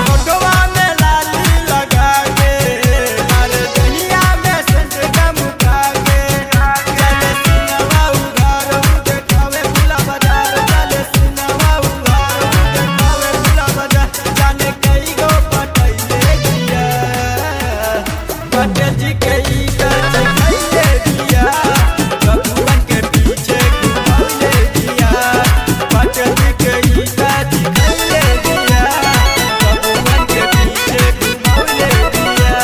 होठवा में लाली लगा के अरे दहिया में सेंट गमका के चले सिनवा उघार देखावे खुला बाजार चले सिनवा उघार देखावे खुला बाजार जाने कई गो पटैले दिया पटेल जी के ई गच खैले दिया बबुअन के पीछे घुमौले दिया पटेल जी के ई गच खैले दिया बबुअन के पीछे घुमौले दिया।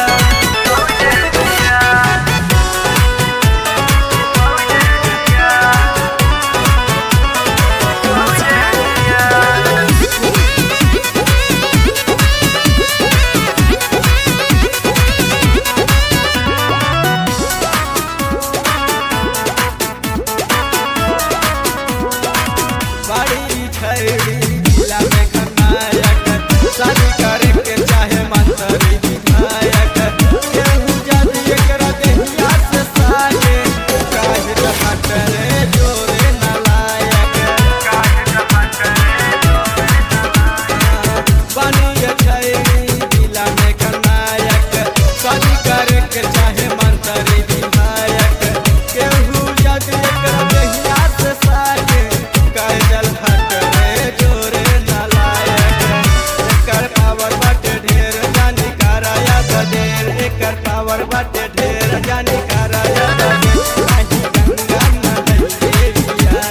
बड़ी खैरी जिला में खनायक शादी करे के चाहे मंत्री विधायक केहू जदि एकरा देहिया से सागे काहे न फटरे जोरे नलायक बनी खैरी जिला में खनायक शादी करे के चाहे मंत्री विधायक केहू जदि एकरा देहिया से सागे काहे जल फटरे जोरे नलायक एकर पावर बाटे ढेर जानी कराया बदेर एकर पावर बाटे ढेर जानी कराया बदेर नाही गंगा नलैले बिया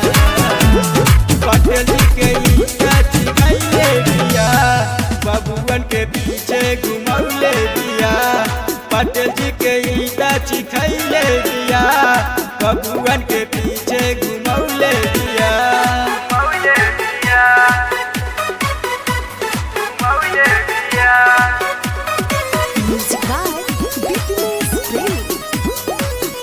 पटेल जी के ई गच खैले बिया बबुअन के पीछे घुमौले बिया पटेल जी के ई गच खैले बिया बबुअन के पीछे घुमौले बिया। Music by Bikinis Play.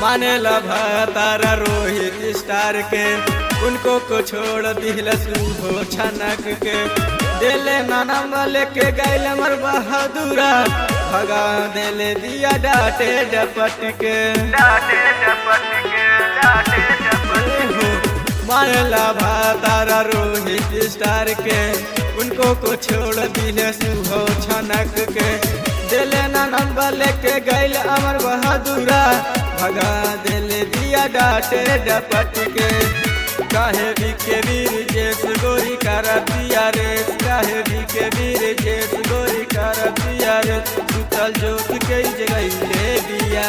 माने भतारा रोहित स्टार के उनको को छोड़ दिल सुबह छनक के दिले नानम लेके गैल मर बहादुरा भगा दिले दिया डाटे डपट के मानला भतारा रोहित स्टार के उनको को छोड़ दिले सुबह छनक के दिले नानम लेके गैल अमर बहादुरा भगा दिले दिया डाटे डपट के काहे भी के वीर जेस गोरी करतिया रे काहे भी के वीर जेस गोरी करतिया रे सुतल जोत के जगैले दिया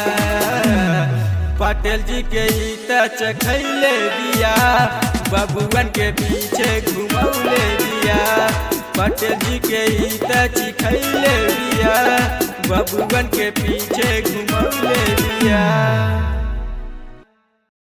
पटेल जी के ई तच खैले दिया बबुअन के पीछे घुमौले दिया पटेल जी के ई तच खैले दिया बबुअन के पीछे घुमौले दिया।